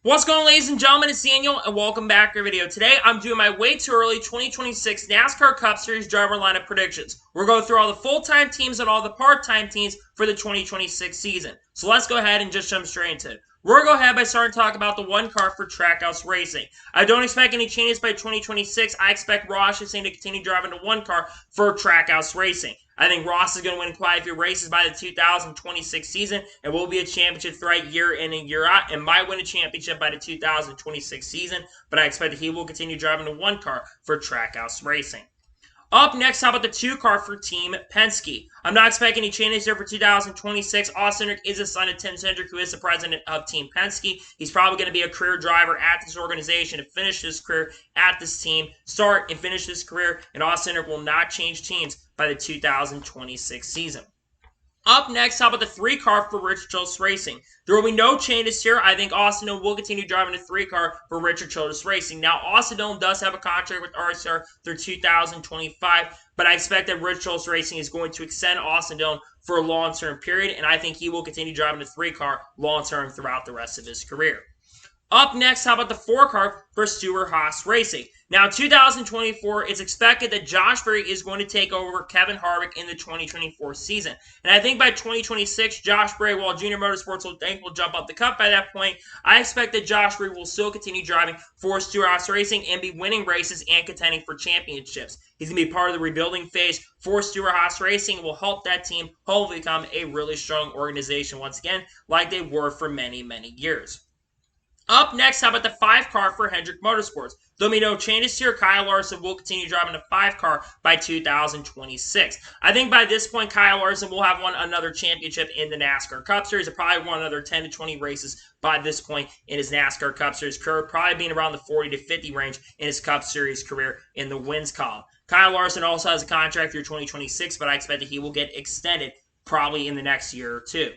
What's going on, ladies and gentlemen? It's Daniel, and welcome back to our video. Today, I'm doing my way too early 2026 NASCAR Cup Series driver lineup predictions. We're going through all the full-time teams and all the part-time teams for the 2026 season. So let's go ahead and just jump straight into it. We're going to go ahead by starting to talk about the one car for Trackhouse Racing. I don't expect any changes by 2026. I expect Ross Chastain to continue driving the one car for Trackhouse Racing. I think Ross is going to win quite a few races by the 2026 season and will be a championship threat year in and year out and might win a championship by the 2026 season, but I expect that he will continue driving the one car for Trackhouse Racing. Up next, how about the two car for Team Penske? I'm not expecting any changes here for 2026. Austin Cindric is the son of Tim Cindric, who is the president of Team Penske. He's probably going to be a career driver at this organization to finish his career at this team, start and finish his career, and Austin Cindric will not change teams by the 2026 season. Up next, how about the three car for Richard Childress Racing? There will be no changes here. I think Austin Dillon will continue driving the three car for Richard Childress Racing. Now, Austin Dillon does have a contract with RCR through 2025, but I expect that Richard Childress Racing is going to extend Austin Dillon for a long-term period, and I think he will continue driving the three car long-term throughout the rest of his career. Up next, how about the four car for Stewart-Haas Racing? Now, 2024, it's expected that Josh Berry is going to take over Kevin Harvick in the 2024 season. And I think by 2026, Josh Berry, while Junior Motorsports will jump up the cup by that point, I expect that Josh Berry will still continue driving for Stewart-Haas Racing and be winning races and contending for championships. He's going to be part of the rebuilding phase for Stewart-Haas Racing and will help that team hopefully become a really strong organization once again, like they were for many, many years. Up next, how about the five car for Hendrick Motorsports? There'll be no changes here. Kyle Larson will continue driving the five car by 2026. I think by this point, Kyle Larson will have won another championship in the NASCAR Cup Series. He'll probably won another 10 to 20 races by this point in his NASCAR Cup Series career, probably being around the 40 to 50 range in his Cup Series career in the wins column. Kyle Larson also has a contract through 2026, but I expect that he will get extended probably in the next year or two.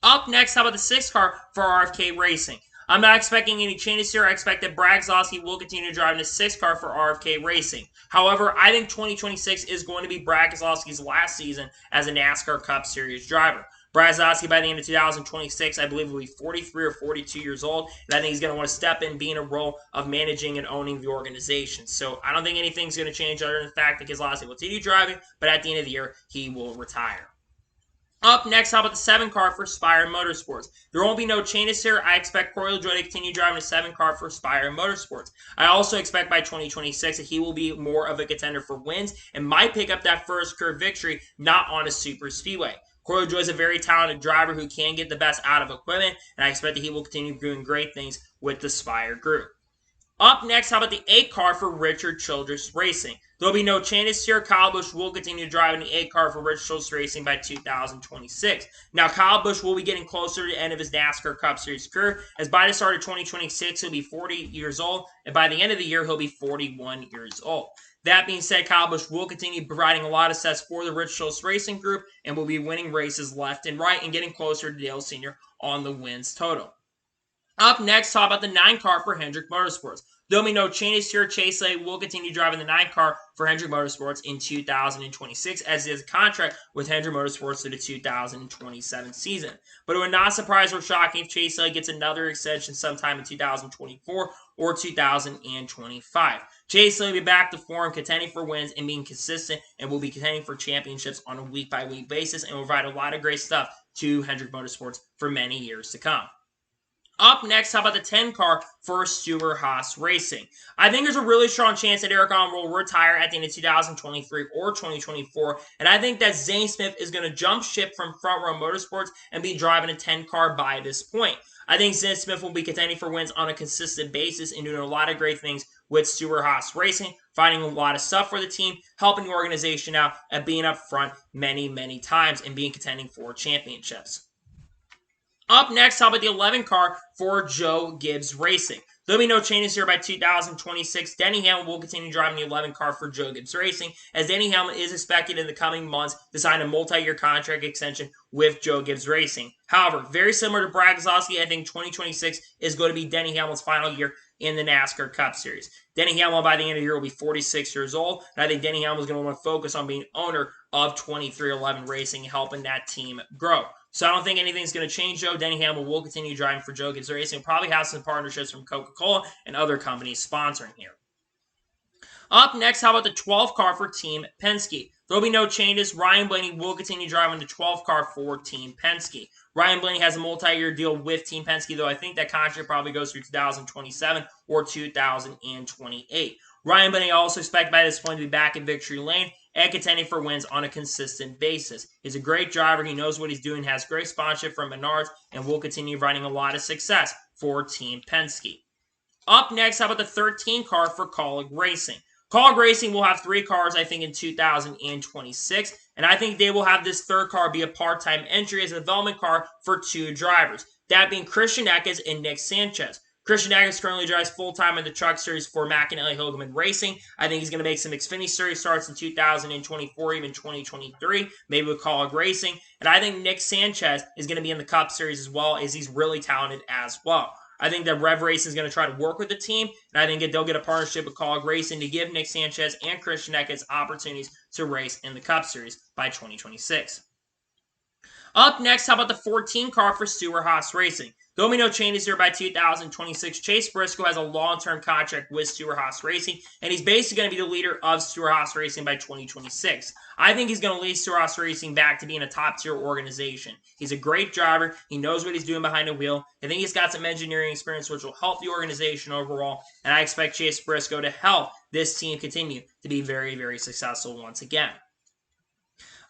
Up next, how about the sixth car for RFK Racing? I'm not expecting any changes here. I expect that Brad Keselowski will continue driving the sixth car for RFK Racing. However, I think 2026 is going to be Brad Keselowski's last season as a NASCAR Cup Series driver. Brad Keselowski, by the end of 2026, I believe, will be 43 or 42 years old, and I think he's going to want to step in, be in a role of managing and owning the organization. So I don't think anything's going to change other than the fact that Keselowski will continue driving, but at the end of the year, he will retire. Up next, how about the seven car for Spire Motorsports? There won't be no changes here. I expect Corey LaJoie to continue driving the seven car for Spire Motorsports. I also expect by 2026 that he will be more of a contender for wins and might pick up that first career victory, not on a super speedway. Corey LaJoie is a very talented driver who can get the best out of equipment, and I expect that he will continue doing great things with the Spire group. Up next, how about the 8 car for Richard Childress Racing? There'll be no changes here. Kyle Busch will continue driving the 8 car for Richard Childress Racing by 2026. Now, Kyle Busch will be getting closer to the end of his NASCAR Cup Series career, as by the start of 2026, he'll be 40 years old, and by the end of the year, he'll be 41 years old. That being said, Kyle Busch will continue providing a lot of sets for the Richard Childress Racing group and will be winning races left and right and getting closer to Dale Sr. on the wins total. Up next, talk about the 9 car for Hendrick Motorsports. There'll be no changes here. Chase Elliott will continue driving the 9 car for Hendrick Motorsports in 2026, as he has a contract with Hendrick Motorsports through the 2027 season. But it would not surprise or shock me if Chase Elliott gets another extension sometime in 2024 or 2025. Chase Elliott will be back to form, contending for wins and being consistent, and will be contending for championships on a week-by-week basis, and will provide a lot of great stuff to Hendrick Motorsports for many years to come. Up next, how about the 10 car for Stewart-Haas Racing? I think there's a really strong chance that Eric Allen will retire at the end of 2023 or 2024, and I think that Zane Smith is going to jump ship from Front Row Motorsports and be driving a 10 car by this point. I think Zane Smith will be contending for wins on a consistent basis and doing a lot of great things with Stewart-Haas Racing, finding a lot of stuff for the team, helping the organization out, and being up front many, many times and being contending for championships. Up next, how about the 11 car for Joe Gibbs Racing? There'll be no changes here by 2026. Denny Hamlin will continue driving the 11 car for Joe Gibbs Racing, as Denny Hamlin is expected in the coming months to sign a multi-year contract extension with Joe Gibbs Racing. However, very similar to Brad Keselowski, I think 2026 is going to be Denny Hamlin's final year in the NASCAR Cup Series. Denny Hamlin, by the end of the year, will be 46 years old, and I think Denny Hamlin is going to want to focus on being owner of 2311 Racing, helping that team grow. So I don't think anything's going to change, though. Denny Hamlin will continue driving for Joe Gibbs Racing. We'll probably have some partnerships from Coca-Cola and other companies sponsoring here. Up next, how about the 12 car for Team Penske? There'll be no changes. Ryan Blaney will continue driving the 12 car for Team Penske. Ryan Blaney has a multi-year deal with Team Penske, though I think that contract probably goes through 2027 or 2028. Ryan Blaney also expected by this point to be back in victory lane and contending for wins on a consistent basis. He's a great driver. He knows what he's doing, has great sponsorship from Menards, and will continue running a lot of success for Team Penske. Up next, how about the 13 car for Kaulig Racing? Kaulig Racing will have 3 cars, I think, in 2026, and I think they will have this third car be a part-time entry as a development car for 2 drivers, that being Christian Eckes and Nick Sanchez. Christian Eckes currently drives full-time in the Truck Series for McAnally Hogeman Racing. I think he's going to make some Xfinity Series starts in 2024, even 2023, maybe with Kaulig Racing. And I think Nick Sanchez is going to be in the Cup Series as well, as he's really talented as well. I think that Rev Racing is going to try to work with the team, and I think they'll get a partnership with Kaulig Racing to give Nick Sanchez and Christian Eckes opportunities to race in the Cup Series by 2026. Up next, how about the 14 car for Stewart-Haas Racing? There'll be no changes here by 2026. Chase Briscoe has a long-term contract with Stewart-Haas Racing, and he's basically going to be the leader of Stewart-Haas Racing by 2026. I think he's going to lead Stewart-Haas Racing back to being a top-tier organization. He's a great driver. He knows what he's doing behind the wheel. I think he's got some engineering experience, which will help the organization overall, and I expect Chase Briscoe to help this team continue to be very, very successful once again.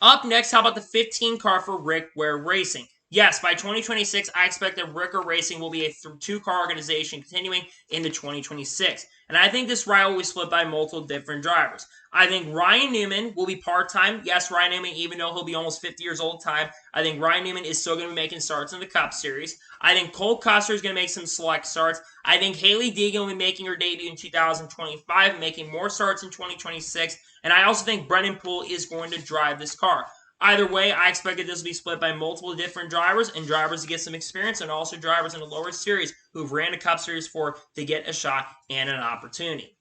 Up next, how about the 15 car for Rick Ware Racing? Yes, by 2026, I expect that Rick Ware Racing will be a 2-car organization continuing into 2026. And I think this ride will be split by multiple different drivers. I think Ryan Newman will be part-time. Yes, Ryan Newman, even though he'll be almost 50 years old time, I think Ryan Newman is still going to be making starts in the Cup Series. I think Cole Custer is going to make some select starts. I think Haley Deegan will be making her debut in 2025, making more starts in 2026. And I also think Brendan Poole is going to drive this car. Either way, I expected this to be split by multiple different drivers and drivers to get some experience and also drivers in the lower series who've ran a Cup Series for to get a shot and an opportunity.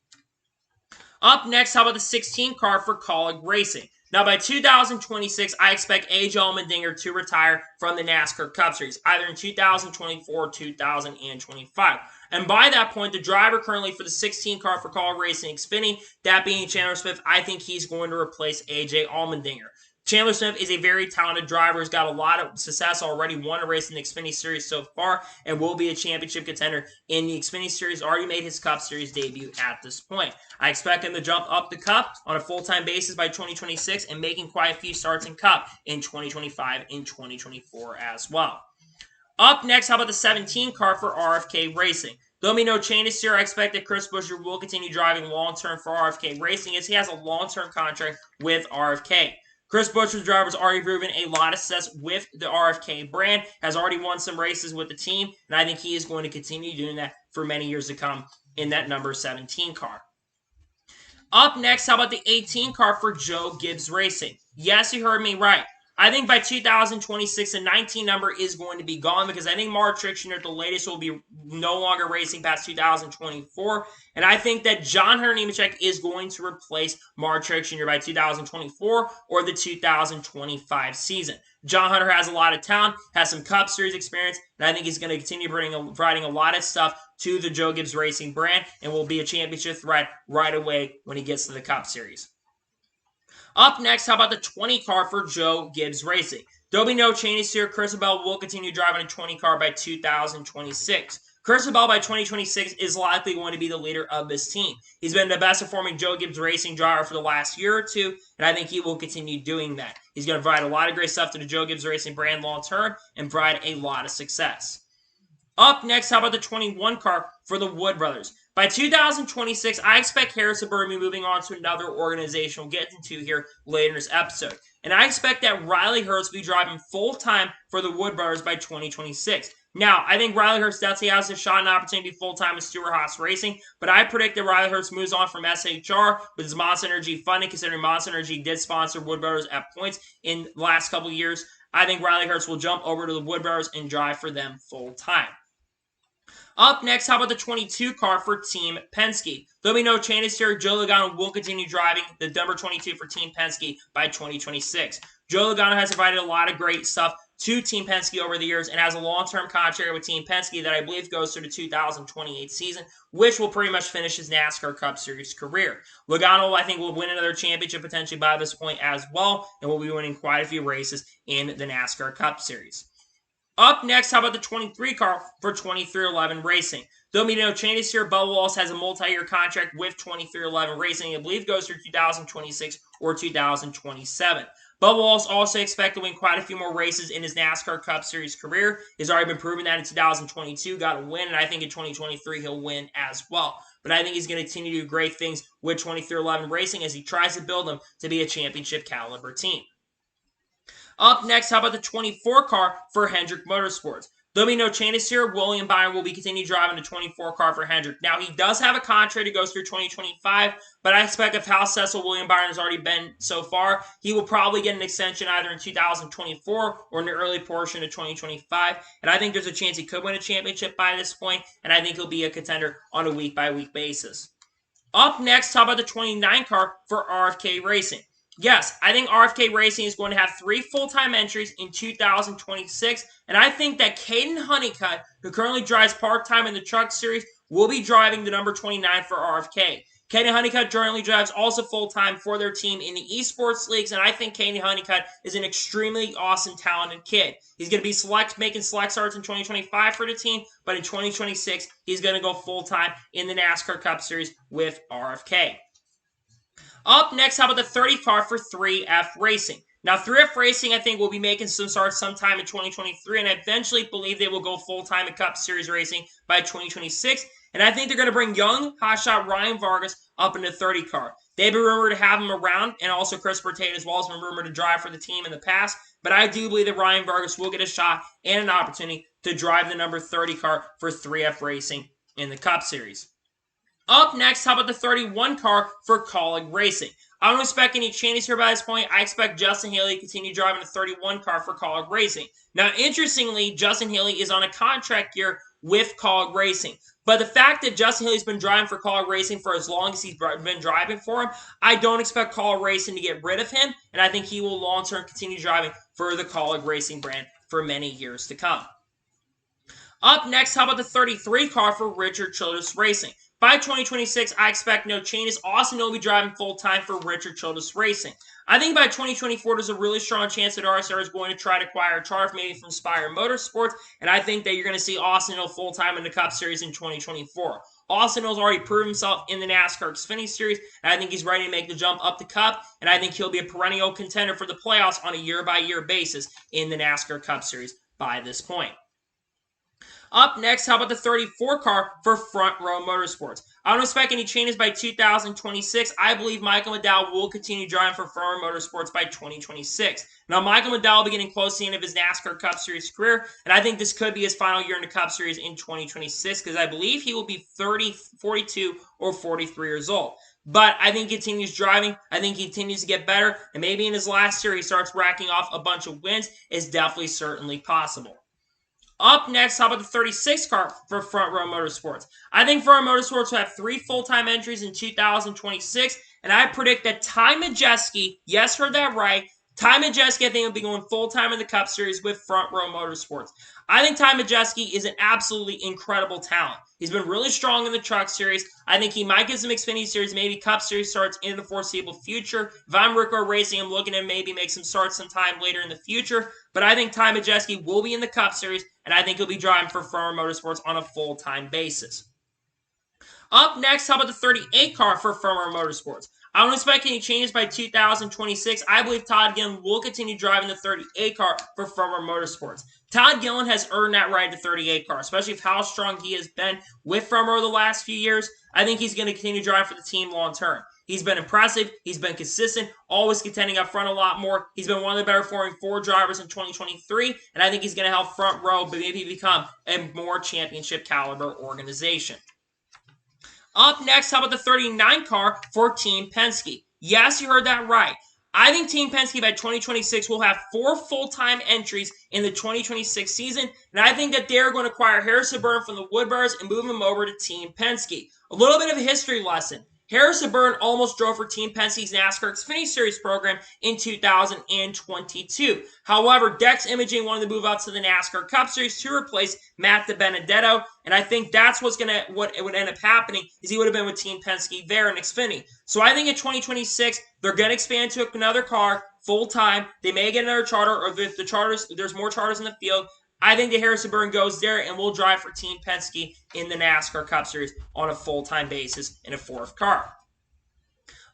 Up next, how about the 16 car for Kaulig Racing? Now, by 2026, I expect AJ Allmendinger to retire from the NASCAR Cup Series, either in 2024 or 2025. And by that point, the driver currently for the 16 car for Kaulig Racing Xfinity, that being Chandler Smith, I think he's going to replace AJ Allmendinger. Chandler Smith is a very talented driver. He's got a lot of success already. Won a race in the Xfinity Series so far and will be a championship contender in the Xfinity Series. Already made his Cup Series debut at this point. I expect him to jump up the Cup on a full-time basis by 2026 and making quite a few starts in Cup in 2025 and 2024 as well. Up next, how about the 17 car for RFK Racing? There'll be no changes here. I expect that Chris Buescher will continue driving long-term for RFK Racing as he has a long-term contract with RFK. Chris Buescher's driver's already proven a lot of success with the RFK brand, has already won some races with the team, and I think he is going to continue doing that for many years to come in that number 17 car. Up next, how about the 18 car for Joe Gibbs Racing? Yes, you heard me right. I think by 2026, the 19 number is going to be gone because I think Mark Trixner at the latest will be no longer racing past 2024. And I think that John Hunter Nemechek is going to replace Mark Trixner by 2024 or the 2025 season. John Hunter has a lot of talent, has some Cup Series experience, and I think he's going to continue providing a lot of stuff to the Joe Gibbs Racing brand and will be a championship threat right away when he gets to the Cup Series. Up next, how about the 20 car for Joe Gibbs Racing? There'll be no changes here. Chris Bell will continue driving a 20 car by 2026. Chris Bell by 2026 is likely going to be the leader of this team. He's been the best performing Joe Gibbs Racing driver for the last year or two, and I think he will continue doing that. He's going to provide a lot of great stuff to the Joe Gibbs Racing brand long term and provide a lot of success. Up next, how about the 21 car for the Wood Brothers? By 2026, I expect Harrison Burr to be moving on to another organization we'll get into here later in this episode. And I expect that Riley Hurst will be driving full-time for the Wood Brothers by 2026. Now, I think Riley Hurst definitely has a shot and opportunity to be full-time with Stewart-Haas Racing, but I predict that Riley Hurst moves on from SHR with his Monster Energy funding, considering Monster Energy did sponsor Wood Brothers at points in the last couple years. I think Riley Hurst will jump over to the Wood Brothers and drive for them full-time. Up next, how about the 22 car for Team Penske? There'll be no changes here. Joe Logano will continue driving the number 22 for Team Penske by 2026. Joe Logano has provided a lot of great stuff to Team Penske over the years and has a long-term contract with Team Penske that I believe goes through the 2028 season, which will pretty much finish his NASCAR Cup Series career. Logano, I think, will win another championship potentially by this point as well, and will be winning quite a few races in the NASCAR Cup Series. Up next, how about the 23 car for 2311 Racing? There'll be no changes here. Bubba Wallace has a multi-year contract with 2311 Racing. I believe goes through 2026 or 2027. Bubba Wallace also expected to win quite a few more races in his NASCAR Cup Series career. He's already been proving that in 2022, got a win, and I think in 2023 he'll win as well. But I think he's going to continue to do great things with 2311 Racing as he tries to build them to be a championship caliber team. Up next, how about the 24 car for Hendrick Motorsports? There'll be no changes here. William Byron will be continuing driving the 24 car for Hendrick. Now, he does have a contract that goes through 2025, but I expect if how successful William Byron has already been so far, he will probably get an extension either in 2024 or in the early portion of 2025. And I think there's a chance he could win a championship by this point, and I think he'll be a contender on a week-by-week basis. Up next, how about the 29 car for RFK Racing? Yes, I think RFK Racing is going to have 3 full-time entries in 2026, and I think that Caden Honeycutt, who currently drives part-time in the Truck Series, will be driving the number 29 for RFK. Caden Honeycutt currently drives also full-time for their team in the esports leagues, and I think Caden Honeycutt is an extremely awesome, talented kid. He's going to be making select starts in 2025 for the team, but in 2026, he's going to go full-time in the NASCAR Cup Series with RFK. Up next, how about the 30 car for 3F Racing? Now, 3F Racing, I think, will be making some starts sometime in 2023, and I eventually believe they will go full-time in Cup Series racing by 2026. And I think they're going to bring young hotshot Ryan Vargas up in the 30 car. They've been rumored to have him around, and also Chris Bertain as well has been rumored to drive for the team in the past. But I do believe that Ryan Vargas will get a shot and an opportunity to drive the number 30 car for 3F Racing in the Cup Series. Up next, how about the 31 car for Colleague Racing? I don't expect any changes here by this point. I expect Justin Haley to continue driving the 31 car for Colleague Racing. Now, interestingly, Justin Haley is on a contract year with Colleague Racing. But the fact that Justin Haley's been driving for Colleague Racing for as long as he's been driving for him, I don't expect Colleague Racing to get rid of him, and I think he will long-term continue driving for the Colleague Racing brand for many years to come. Up next, how about the 33 car for Richard Childress Racing? By 2026, I expect no changes. Austin will be driving full-time for Richard Childress Racing. I think by 2024, there's a really strong chance that RSR is going to try to acquire a charter maybe from Spire Motorsports, and I think that you're going to see Austin Hill full-time in the Cup Series in 2024. Austin Hill's already proved himself in the NASCAR Xfinity Series, and I think he's ready to make the jump up the Cup, and I think he'll be a perennial contender for the playoffs on a year-by-year basis in the NASCAR Cup Series by this point. Up next, how about the 34 car for Front Row Motorsports? I don't expect any changes by 2026. I believe Michael McDowell will continue driving for Front Row Motorsports by 2026. Now, Michael McDowell will be getting close to the end of his NASCAR Cup Series career, and I think this could be his final year in the Cup Series in 2026 because I believe he will be 30, 42, or 43 years old. But I think he continues driving. I think he continues to get better, and maybe in his last year he starts racking off a bunch of wins. It's definitely certainly possible. Up next, how about the 36 car for Front Row Motorsports? I think Front Row Motorsports will have 3 full-time entries in 2026, and I predict that Ty Majeski, yes, heard that right, Ty Majeski, I think, will be going full-time in the Cup Series with Front Row Motorsports. I think Ty Majeski is an absolutely incredible talent. He's been really strong in the Truck Series. I think he might get some Xfinity Series, maybe Cup Series starts in the foreseeable future. If I'm Rick Rowe Racing, I'm looking to maybe make some starts sometime later in the future. But I think Ty Majeski will be in the Cup Series, and I think he'll be driving for Front Row Motorsports on a full-time basis. Up next, how about the 38 car for Front Row Motorsports? I don't expect any changes by 2026. I believe Todd Gillen will continue driving the 38 car for Front Row Motorsports. Todd Gillen has earned that right to 38 car, especially with how strong he has been with Front Row the last few years. I think he's going to continue driving for the team long term. He's been impressive. He's been consistent, always contending up front a lot more. He's been one of the better performing Ford drivers in 2023, and I think he's going to help Front Row maybe become a more championship caliber organization. Up next, how about the 39 car for Team Penske? Yes, you heard that right. I think Team Penske by 2026 will have 4 full-time entries in the 2026 season, and I think that they're going to acquire Harrison Byrne from the Woodburns and move him over to Team Penske. A little bit of a history lesson. Harrison Burton almost drove for Team Penske's NASCAR Xfinity Series program in 2022. However, Dex Imaging wanted to move up to the NASCAR Cup Series to replace Matt DiBenedetto, and I think that's what it would end up happening is he would have been with Team Penske there in Xfinity. So I think in 2026 they're going to expand to another car full time. They may get another charter, or if the charters there's more charters in the field. I think that Harrison Burton goes there and will drive for Team Penske in the NASCAR Cup Series on a full-time basis in a fourth car.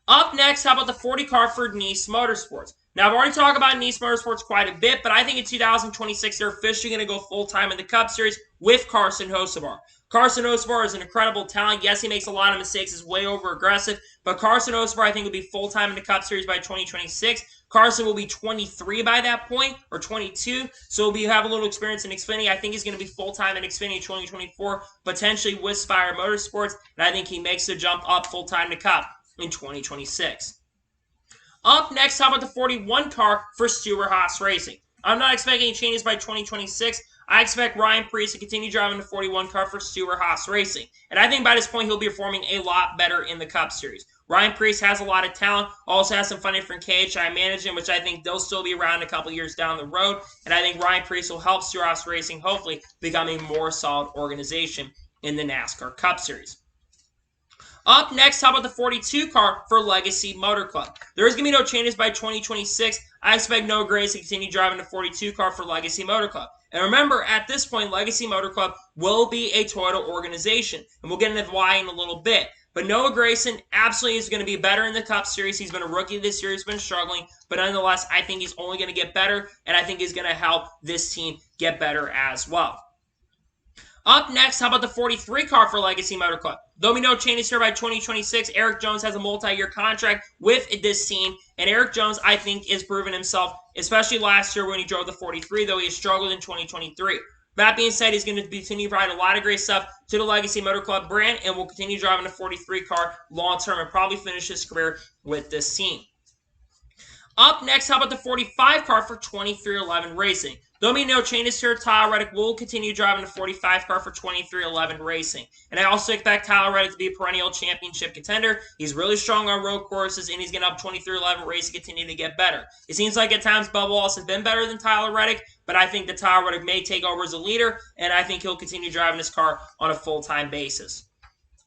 Up next, how about the 40 car for Nice Motorsports? Now, I've already talked about Nice Motorsports quite a bit, but I think in 2026, they're officially going to go full-time in the Cup Series with Carson Hocevar. Carson Hocevar is an incredible talent. Yes, he makes a lot of mistakes. He's way over-aggressive, but Carson Hocevar, I think, will be full-time in the Cup Series by 2026. Carson will be 23 by that point, or 22, so he'll have a little experience in Xfinity. I think he's going to be full-time in Xfinity 2024, potentially with Spire Motorsports, and I think he makes the jump up full-time to Cup in 2026. Up next, how about the 41 car for Stewart-Haas Racing? I'm not expecting any changes by 2026. I expect Ryan Preece to continue driving the 41 car for Stewart-Haas Racing. And I think by this point, he'll be performing a lot better in the Cup Series. Ryan Preece has a lot of talent, also has some funding from KHI Management, which I think they'll still be around a couple years down the road. And I think Ryan Preece will help Stewart-Haas Racing hopefully become a more solid organization in the NASCAR Cup Series. Up next, how about the 42 car for Legacy Motor Club? There is going to be no changes by 2026. I expect Noah Grace to continue driving the 42 car for Legacy Motor Club. And remember, at this point, Legacy Motor Club will be a Toyota organization. And we'll get into why in a little bit. But Noah Gragson absolutely is going to be better in the Cup Series. He's been a rookie this year. He's been struggling. But nonetheless, I think he's only going to get better. And I think he's going to help this team get better as well. Up next, how about the 43 car for Legacy Motor Club? There'll be no changes here by 2026. Eric Jones has a multi-year contract with this team, and Eric Jones, I think, is proven himself, especially last year when he drove the 43, though he has struggled in 2023. That being said, he's going to continue providing a lot of great stuff to the Legacy Motor Club brand, and will continue driving the 43 car long-term and probably finish his career with this team. Up next, how about the 45 car for 2311 Racing? There'll be no changes here. Tyler Reddick will continue driving the 45 car for 2311 Racing. And I also expect Tyler Reddick to be a perennial championship contender. He's really strong on road courses, and he's going to help 2311 Racing continue to get better. It seems like at times Bubba Wallace has been better than Tyler Reddick, but I think that Tyler Reddick may take over as a leader, and I think he'll continue driving his car on a full-time basis.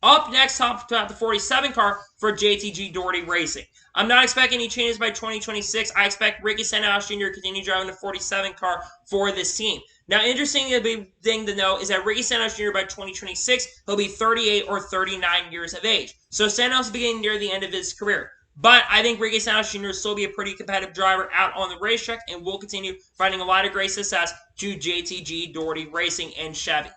Up next, top about the 47 car for JTG Doherty Racing. I'm not expecting any changes by 2026. I expect Ricky Stenhouse Jr. to continue driving the 47 car for this team. Now, interesting big thing to know is that Ricky Stenhouse Jr. by 2026, he'll be 38 or 39 years of age. So Stenhouse is beginning near the end of his career. But I think Ricky Stenhouse Jr. will still be a pretty competitive driver out on the racetrack and will continue finding a lot of great success to JTG Doherty Racing and Chevy.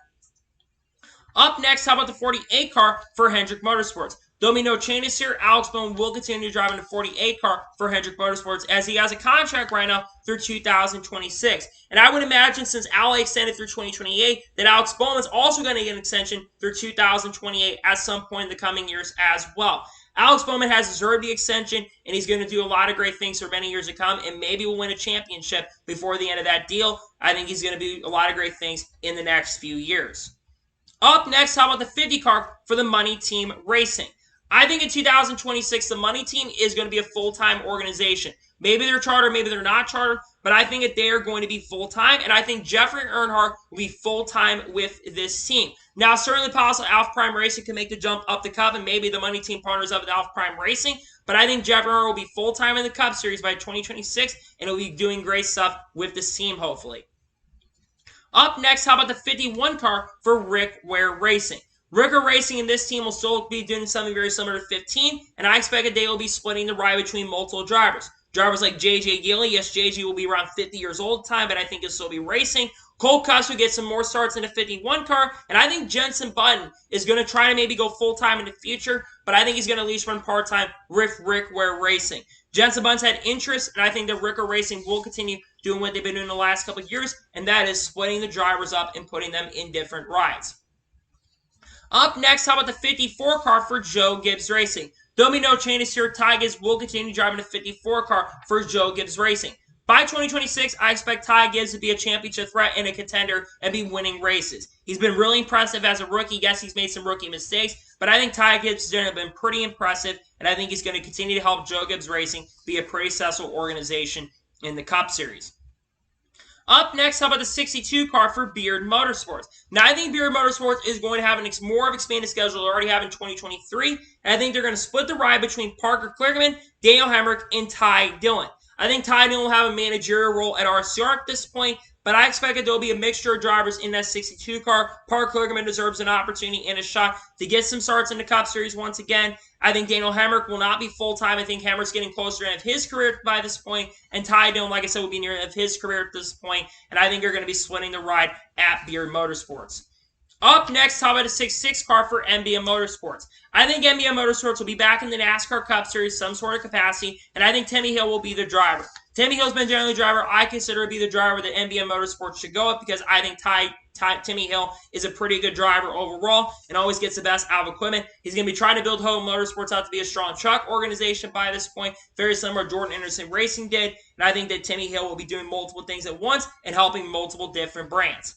Up next, how about the 48 car for Hendrick Motorsports? There'll be no changes here. Alex Bowman will continue driving the 48 car for Hendrick Motorsports as he has a contract right now through 2026. And I would imagine since Al extended through 2028 that Alex Bowman's also going to get an extension through 2028 at some point in the coming years as well. Alex Bowman has deserved the extension, and he's going to do a lot of great things for many years to come, and maybe will win a championship before the end of that deal. I think he's going to do a lot of great things in the next few years. Up next, how about the 50 car for the Money Team Racing? I think in 2026, the Money Team is going to be a full-time organization. Maybe they're chartered, maybe they're not chartered, but I think that they are going to be full-time, and I think Jeffrey Earnhardt will be full-time with this team. Now, certainly possible Alpha Prime Racing can make the jump up the Cup, and maybe the Money Team partners up with Alpha Prime Racing, but I think Jeffrey Earnhardt will be full-time in the Cup Series by 2026, and he'll be doing great stuff with this team, hopefully. Up next, how about the 51 car for Rick Ware Racing? Rick Ware Racing and this team will still be doing something very similar to 15, and I expect that they will be splitting the ride between multiple drivers. Drivers like J.J. Gilley, yes, J.J. will be around 50 years old at the time, but I think he'll still be racing. Cole Cuss will get some more starts in the 51 car, and I think Jenson Button is going to try to maybe go full-time in the future, but I think he's going to at least run part-time with Rick Ware Racing. Jenson Button's had interest, and I think that Rick Ware Racing will continue doing what they've been doing the last couple of years, and that is splitting the drivers up and putting them in different rides. Up next, how about the 54 car for Joe Gibbs Racing? There'll be no changes here. Ty Gibbs will continue driving the 54 car for Joe Gibbs Racing. By 2026, I expect Ty Gibbs to be a championship threat and a contender and be winning races. He's been really impressive as a rookie. Yes, he's made some rookie mistakes, but I think Ty Gibbs has generally been pretty impressive, and I think he's going to continue to help Joe Gibbs Racing be a pretty successful organization in the Cup Series. Up next, how about the 62 car for Beard Motorsports? Now, I think Beard Motorsports is going to have more of an expanded schedule they already have in 2023, and I think they're going to split the ride between Parker Kligerman, Daniel Hemrick, and Ty Dillon. I think Ty Dillon will have a managerial role at RCR at this point, but I expect that there will be a mixture of drivers in that 62 car. Parker Kligerman deserves an opportunity and a shot to get some starts in the Cup Series once again. I think Daniel Hemrick will not be full-time. I think Hemrick's getting closer to the end of his career by this point, and Ty Dillon, like I said, will be near the end of his career at this point, and I think they're going to be splitting the ride at Beard Motorsports. Up next, how about a 6.6 car for NBM Motorsports? I think NBM Motorsports will be back in the NASCAR Cup Series, some sort of capacity, and I think Timmy Hill will be the driver. Timmy Hill's been generally the driver I consider to be the driver that NBM Motorsports should go with because I think Timmy Hill is a pretty good driver overall and always gets the best out of equipment. He's going to be trying to build Home Motorsports out to be a strong truck organization by this point, very similar to Jordan Anderson Racing did, and I think that Timmy Hill will be doing multiple things at once and helping multiple different brands.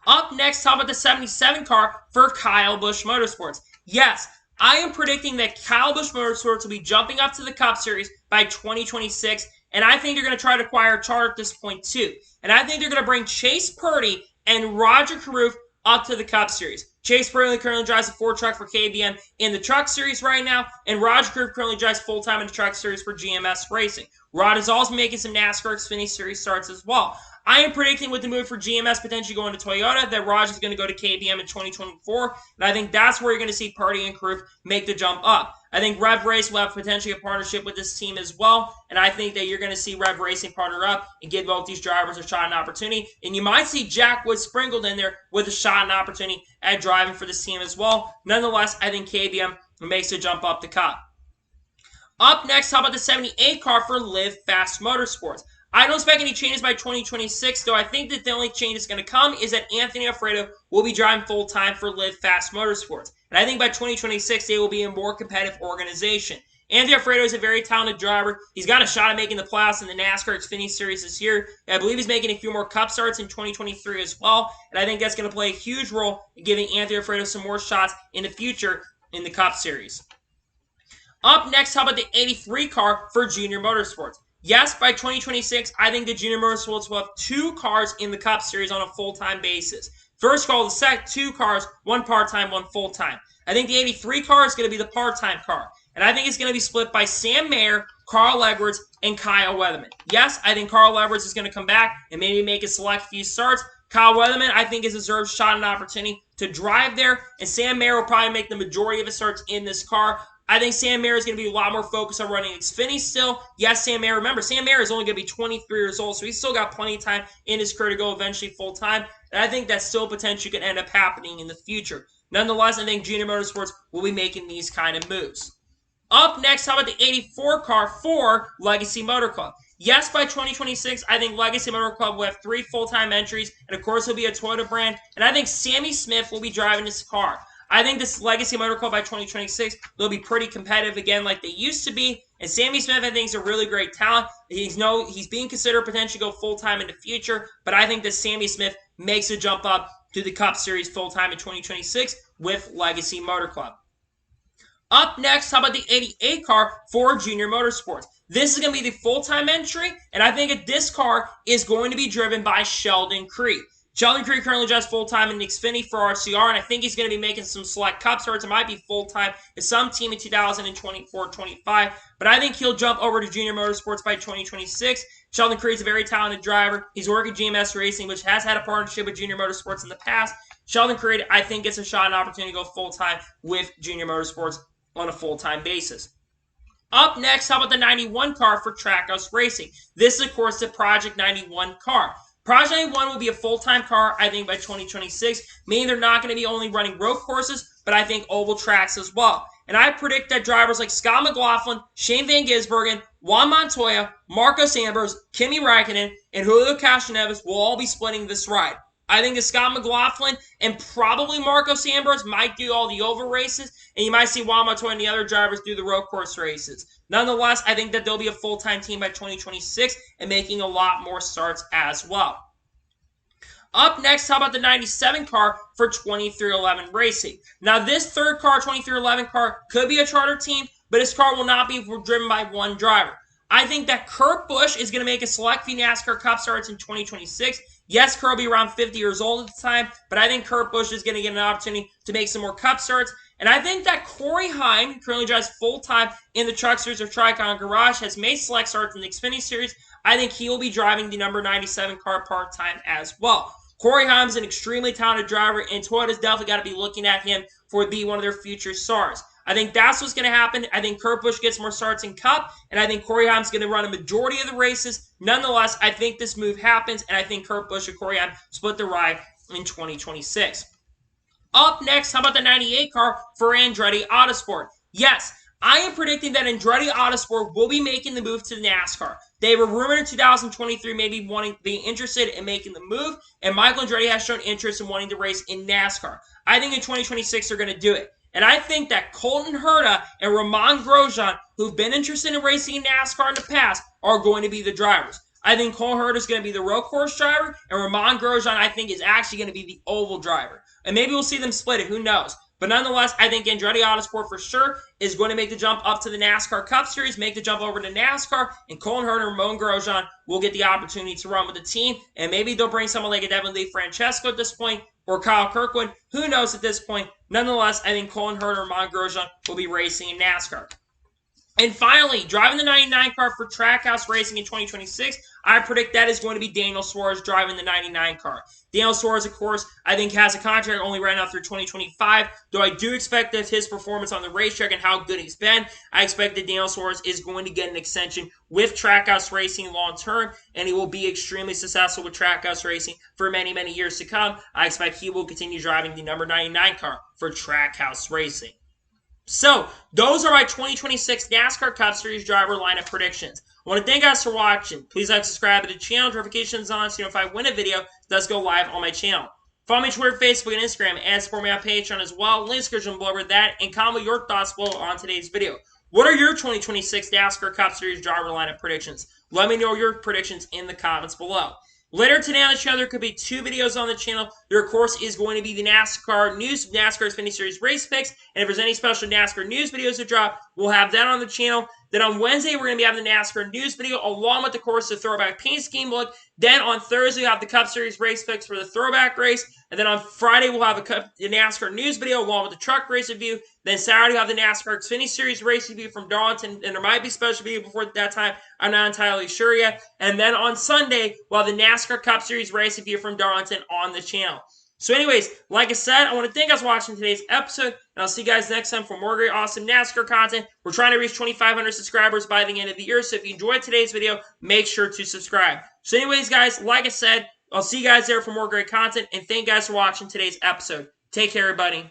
Up next, how about the 77 car for Kyle Busch Motorsports? Yes, I am predicting that Kyle Busch Motorsports will be jumping up to the Cup Series by 2026, and I think they're going to try to acquire a charter at this point too. And I think they're going to bring Chase Purdy and Roger Carruth up to the Cup Series. Chase Purdy currently drives a Ford truck for KBM in the Truck Series right now, and Roger Carruth currently drives full-time in the Truck Series for GMS Racing. Rod is also making some NASCAR Xfinity Series starts as well. I am predicting with the move for GMS potentially going to Toyota that Raj is going to go to KBM in 2024, and I think that's where you're going to see Purdy and Carruth make the jump up. I think Rev Race will have potentially a partnership with this team as well, and I think that you're going to see Rev Racing partner up and give both these drivers a shot and opportunity, and you might see Jack Wood sprinkled in there with a shot and opportunity at driving for this team as well. Nonetheless, I think KBM makes the jump up the Cup. Up next, how about the 78 car for Live Fast Motorsports? I don't expect any changes by 2026, though I think that the only change that's going to come is that Anthony Alfredo will be driving full-time for Live Fast Motorsports. And I think by 2026, they will be a more competitive organization. Anthony Alfredo is a very talented driver. He's got a shot at making the playoffs in the NASCAR Xfinity Series this year. I believe he's making a few more Cup starts in 2023 as well. And I think that's going to play a huge role in giving Anthony Alfredo some more shots in the future in the Cup Series. Up next, how about the 83 car for Junior Motorsports? Yes, by 2026, I think the Junior Motorsports will have 2 cars in the Cup Series on a full-time basis. First car, the second 2 cars, 1 part-time, 1 full-time. I think the 83 car is going to be the part-time car. And I think it's going to be split by Sam Mayer, Carl Edwards, and Kyle Weatherman. Yes, I think Carl Edwards is going to come back and maybe make a select few starts. Kyle Weatherman, I think, is deserved shot and opportunity to drive there. And Sam Mayer will probably make the majority of his starts in this car. I think Sam Mayer is going to be a lot more focused on running Xfinity still. Yes, Sam Mayer. Remember, Sam Mayer is only going to be 23 years old, so he's still got plenty of time in his career to go eventually full-time. And I think that still potentially could end up happening in the future. Nonetheless, I think Junior Motorsports will be making these kind of moves. Up next, how about the 84 car for Legacy Motor Club? Yes, by 2026, I think Legacy Motor Club will have 3 full-time entries, and of course, it'll be a Toyota brand. And I think Sammy Smith will be driving this car. I think this Legacy Motor Club by 2026 will be pretty competitive again like they used to be. And Sammy Smith, I think, is a really great talent. He's being considered potentially go full-time in the future, but I think that Sammy Smith makes a jump up to the Cup Series full-time in 2026 with Legacy Motor Club. Up next, how about the 88 car for Junior Motorsports? This is going to be the full-time entry, and I think that this car is going to be driven by Sheldon Creed. Sheldon Creed currently drives full-time in Xfinity for RCR, and I think he's going to be making some select Cup starts. It might be full-time in some team in 2024-25, but I think he'll jump over to Junior Motorsports by 2026. Sheldon Creed's a very talented driver. He's working GMS Racing, which has had a partnership with Junior Motorsports in the past. Sheldon Creed, I think, gets a shot and opportunity to go full-time with Junior Motorsports on a full-time basis. Up next, how about the 91 car for Trackhouse Racing? This is, of course, the Project 91 car. Project 91 will be a full-time car, I think, by 2026, meaning they're not going to be only running road courses, but I think oval tracks as well. And I predict that drivers like Scott McLaughlin, Shane Van Gisbergen, Juan Montoya, Marcos Ambrose, Kimi Räikkönen, and Julio Castroneves will all be splitting this ride. I think that Scott McLaughlin and probably Marcos Ambrose might do all the oval races, and you might see Juan Montoya and the other drivers do the road course races. Nonetheless, I think that they'll be a full-time team by 2026 and making a lot more starts as well. Up next, how about the 97 car for 2311 Racing? Now, this third car, 2311 car, could be a charter team, but this car will not be driven by one driver. I think that Kurt Busch is going to make a select few NASCAR Cup starts in 2026. Yes, Kurt will be around 50 years old at the time, but I think Kurt Busch is going to get an opportunity to make some more Cup starts. And I think that Corey Heim, who currently drives full-time in the Truck Series or Tricon Garage, has made select starts in the Xfinity Series. I think he will be driving the number 97 car part-time as well. Corey Heim is an extremely talented driver, and Toyota's definitely got to be looking at him for be one of their future stars. I think that's what's going to happen. I think Kurt Busch gets more starts in Cup, and I think Corey Heim's going to run a majority of the races. Nonetheless, I think this move happens, and I think Kurt Busch and Corey Heim split the ride in 2026. Up next, how about the 98 car for Andretti Autosport? Yes, I am predicting that Andretti Autosport will be making the move to NASCAR. They were rumored in 2023 maybe being interested in making the move, and Michael Andretti has shown interest in wanting to race in NASCAR. I think in 2026 they're going to do it. And I think that Colton Herta and Romain Grosjean, who've been interested in racing in NASCAR in the past, are going to be the drivers. I think Colton Herta is going to be the road course driver, and Romain Grosjean, I think, is actually going to be the oval driver. And maybe we'll see them split it. Who knows? But nonetheless, I think Andretti Autosport for sure is going to make the jump up to the NASCAR Cup Series, make the jump over to NASCAR, and Colton Herta and Romain Grosjean will get the opportunity to run with the team. And maybe they'll bring someone like a Devin Lee Francesco at this point, or Kyle Kirkwood. Who knows at this point? Nonetheless, I think Colton Herta and Romain Grosjean will be racing in NASCAR. And finally, driving the 99 car for Trackhouse Racing in 2026, I predict that is going to be Daniel Suarez driving the 99 car. Daniel Suarez, of course, I think has a contract only right now through 2025, though I do expect that his performance on the racetrack and how good he's been, I expect that Daniel Suarez is going to get an extension with Trackhouse Racing long term, and he will be extremely successful with Trackhouse Racing for many, many years to come. I expect he will continue driving the number 99 car for Trackhouse Racing. So, those are my 2026 NASCAR Cup Series driver lineup predictions. I want to thank you guys for watching. Please like, subscribe to the channel, notifications on, so you know if I win a video, it does go live on my channel. Follow me on Twitter, Facebook, and Instagram, and support me on Patreon as well. Link description below over that, and comment your thoughts below on today's video. What are your 2026 NASCAR Cup Series driver lineup predictions? Let me know your predictions in the comments below. Later today on the channel, there could be 2 videos on the channel. There, of course, is going to be the NASCAR News, NASCAR Xfinity Series race picks. And if there's any special NASCAR news videos to drop, we'll have that on the channel. Then on Wednesday, we're going to be having the NASCAR news video, along with, of course, the throwback paint scheme look. Then on Thursday, we'll have the Cup Series race picks for the throwback race. And then on Friday, we'll have the NASCAR news video, along with the truck race review. Then Saturday, we'll have the NASCAR Xfinity Series race review from Darlington. And there might be special video before that time. I'm not entirely sure yet. And then on Sunday, we'll have the NASCAR Cup Series race review from Darlington on the channel. So anyways, like I said, I want to thank you guys for watching today's episode, and I'll see you guys next time for more great, awesome NASCAR content. We're trying to reach 2,500 subscribers by the end of the year, so if you enjoyed today's video, make sure to subscribe. So anyways, guys, like I said, I'll see you guys there for more great content, and thank you guys for watching today's episode. Take care, everybody.